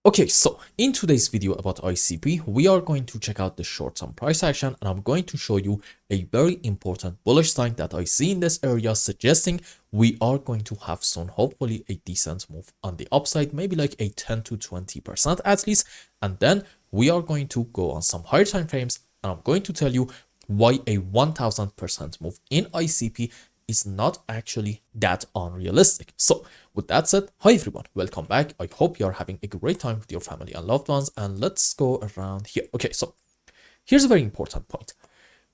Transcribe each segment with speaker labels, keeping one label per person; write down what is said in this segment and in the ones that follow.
Speaker 1: Okay, so in today's video about ICP, we are going to check out the short-term price action, and I'm going to show you a very important bullish sign that I see in this area, suggesting we are going to have soon, hopefully, a decent move on the upside, maybe like a 10 to 20% at least. And then we are going to go on some higher time frames, and I'm going to tell you why a 1000% move in ICP is not actually that unrealistic. So with that said, hi everyone, welcome back. I hope you're having a great time with your family and loved ones, and let's go around here. Okay, so here's a very important point.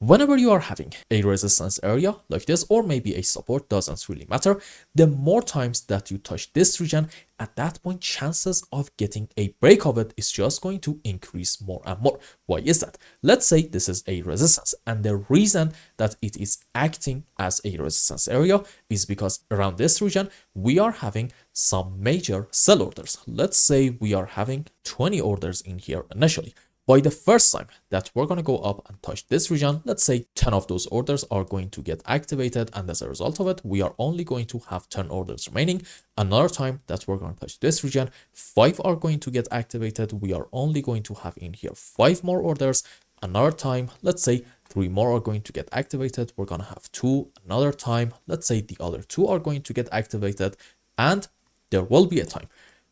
Speaker 1: Whenever you are having a resistance area like this, or maybe a support, doesn't really matter, the more times that you touch this region, at that point, chances of getting a break of it is just going to increase more and more. Why is that? Let's say this is a resistance, and the reason that it is acting as a resistance area is because around this region, we are having some major sell orders. Let's say we are having 20 orders in here initially. By the first time that we're going to go up and touch this region, let's say 10 of those orders are going to get activated, and as a result of it, we are only going to have 10 orders remaining. Another time that we're going to touch this region, 5 are going to get activated. We are only going to have in here 5 more orders. Another time, let's say 3 more are going to get activated. We're going to have 2. Another time, let's say the other 2 are going to get activated, and there will be a time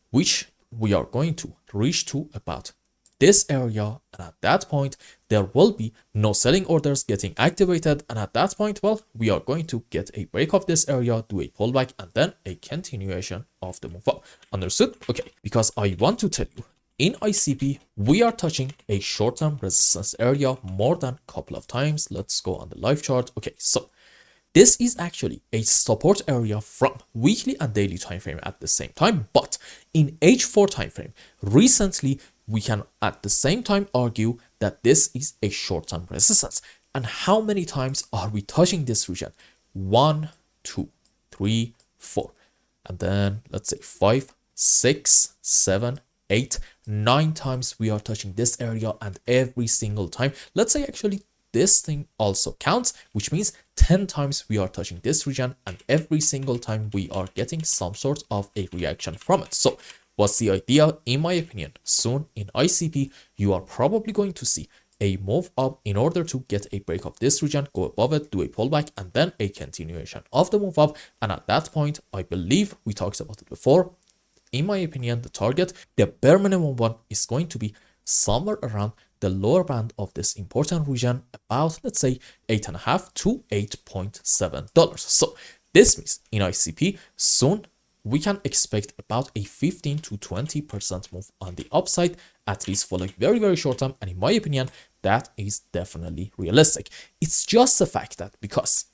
Speaker 1: which we are going to reach to about this area, and at that point there will be no selling orders getting activated, and at that point, well, we are going to get a break of this area, do a pullback, and then a continuation of the move up. Understood? Okay, because I want to tell you, in ICP we are touching a short-term resistance area more than a couple of times. Let's go on the live chart. Okay, so this is actually a support area from weekly and daily time frame at the same time, but in H4 time frame recently, we can at the same time argue that this is a short-term resistance. And how many times are we touching this region? 1, 2, 3, 4, and then let's say 5, 6, 7, 8, 9 times we are touching this area, and every single time, let's say actually this thing also counts, which means 10 times we are touching this region, and every single time we are getting some sort of a reaction from it. So what's the idea? In my opinion, soon in ICP, you are probably going to see a move up in order to get a break of this region, go above it, do a pullback, and then a continuation of the move up. And at that point, I believe we talked about it before. In my opinion, the target, the bare minimum one, is going to be somewhere around the lower band of this important region, about, let's say, $8.5 to $8.7. So this means in ICP, soon we can expect about a 15 to 20% move on the upside, at least for like very, very short term. And in my opinion, that is definitely realistic. It's just the fact that because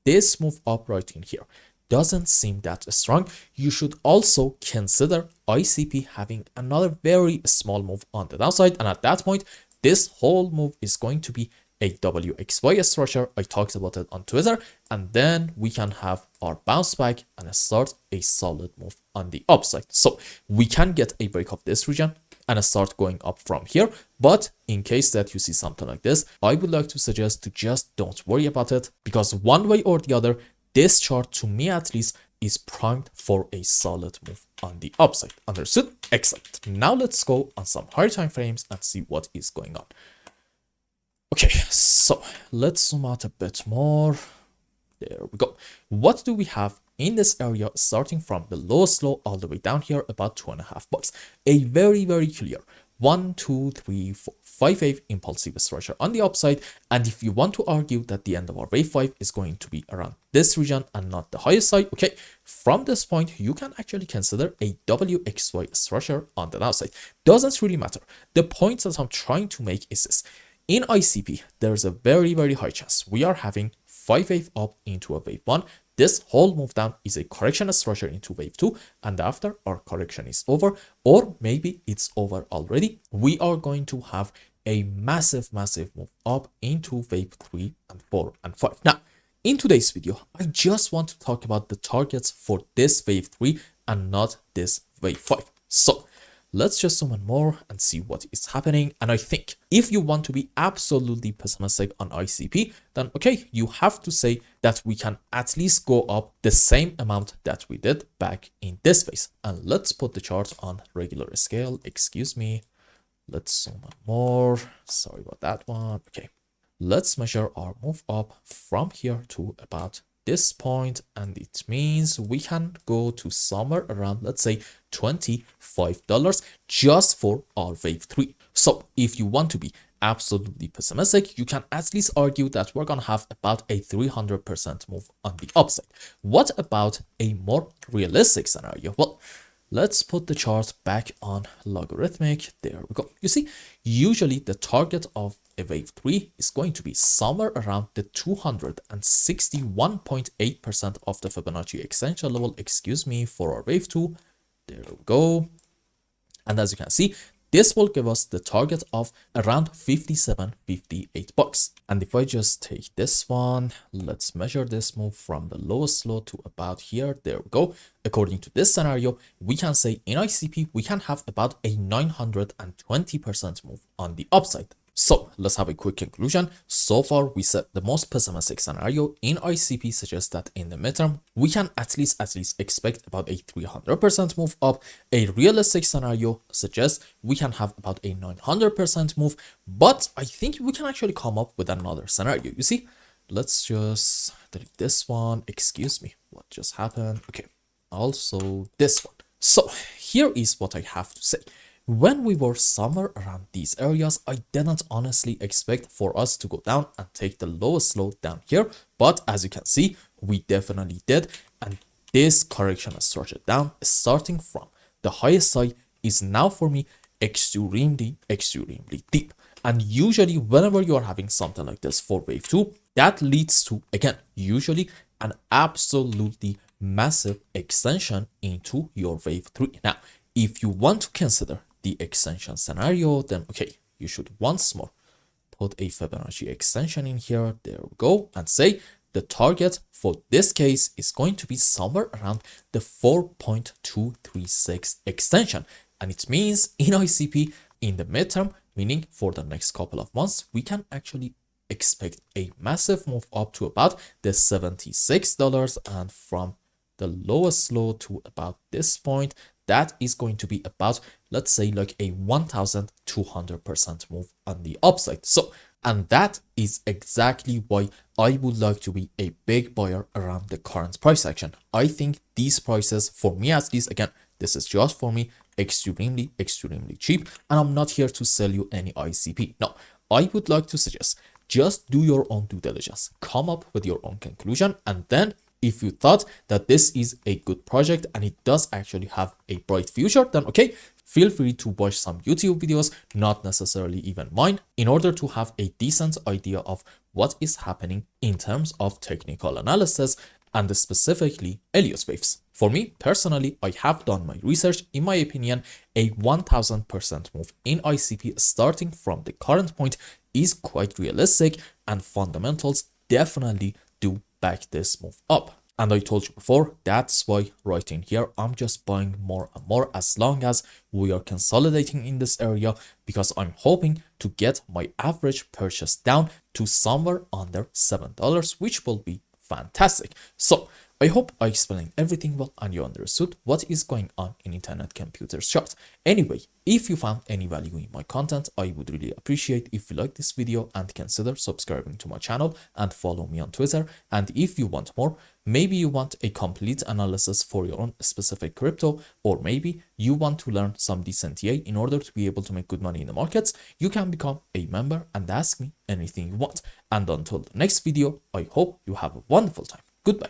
Speaker 1: this move up right in here doesn't seem that strong, you should also consider ICP having another very small move on the downside. And at that point, this whole move is going to be a WXY structure. I talked about it on Twitter, and then we can have our bounce back and start a solid move on the upside. So we can get a break of this region and start going up from here. But in case that you see something like this, I would like to suggest to just don't worry about it, because one way or the other, this chart, to me at least, is primed for a solid move on the upside. Understood? Excellent. Now let's go on some higher time frames and see what is going on. Okay, so let's zoom out a bit more. There we go. What do we have in this area, starting from the lowest low all the way down here, about $2.5? A very, very clear 1, 2, 3, 4, 5 wave impulsive structure on the upside. And if you want to argue that the end of our wave 5 is going to be around this region and not the highest side, okay, from this point, you can actually consider a WXY structure on the downside. Doesn't really matter. The point that I'm trying to make is this. In ICP, there's a very, very high chance we are having 5 wave up into a wave 1. This whole move down is a correction structure into wave 2, and after our correction is over, or maybe it's over already, we are going to have a massive, massive move up into wave 3 and 4 and 5. Now, in today's video, I just want to talk about the targets for this wave 3 and not this wave 5. So let's just zoom in more and see what is happening. And I think if you want to be absolutely pessimistic on ICP, then okay, you have to say that we can at least go up the same amount that we did back in this phase. And let's put the chart on regular scale. Excuse me. Let's zoom in more. Sorry about that one. Okay. Let's measure our move up from here to about this point, and it means we can go to somewhere around, let's say, $25 just for our wave 3. So if you want to be absolutely pessimistic, you can at least argue that we're gonna have about a 300% move on the upside. What about a more realistic scenario? Well, let's put the chart back on logarithmic. There we go. You see, usually the target of a wave 3 is going to be somewhere around the 261.8% of the Fibonacci extension level, excuse me, for our wave 2. There we go. And as you can see, this will give us the target of around 57, 58 bucks. And if I just take this one, let's measure this move from the lowest low to about here. There we go. According to this scenario, we can say in ICP, we can have about a 920% move on the upside. So let's have a quick conclusion. So far, we said the most pessimistic scenario in ICP suggests that in the midterm, we can at least expect about a 300% move up. A realistic scenario suggests we can have about a 900% move, but I think we can actually come up with another scenario. You see, let's just delete this one. Excuse me, what just happened? Okay, also this one. So here is what I have to say. When we were somewhere around these areas, I didn't honestly expect for us to go down and take the lowest low down here. But as you can see, we definitely did. And this correction started down, starting from the highest side, is now for me extremely deep. And usually whenever you are having something like this for wave 2, that leads to, again, usually an absolutely massive extension into your wave 3. Now, if you want to consider the extension scenario, then okay, you should once more put a Fibonacci extension in here. There we go. And say the target for this case is going to be somewhere around the 4.236 extension. And it means in ICP in the midterm, meaning for the next couple of months, we can actually expect a massive move up to about the $76. And from the lowest low to about this point, that is going to be about, let's say, like a 1200% move on the upside. So, and that is exactly why I would like to be a big buyer around the current price action. I think these prices, for me at least, again, this is just for me, extremely cheap. And I'm not here to sell you any ICP. No, I would like to suggest, just do your own due diligence, come up with your own conclusion, and then if you thought that this is a good project and it does actually have a bright future, then okay, feel free to watch some YouTube videos, not necessarily even mine, in order to have a decent idea of what is happening in terms of technical analysis and specifically Elliott waves. For me personally, I have done my research. In my opinion, a 1000% move in ICP starting from the current point is quite realistic, and fundamentals definitely do back this move up. And I told you before, that's why right in here, I'm just buying more and more as long as we are consolidating in this area, because I'm hoping to get my average purchase down to somewhere under $7, which will be fantastic. So I hope I explained everything well and you understood what is going on in Internet Computers chart. Anyway, if you found any value in my content, I would really appreciate if you like this video and consider subscribing to my channel and follow me on Twitter. And if you want more, maybe you want a complete analysis for your own specific crypto, or maybe you want to learn some decent TA in order to be able to make good money in the markets, you can become a member and ask me anything you want. And until the next video, I hope you have a wonderful time. Goodbye.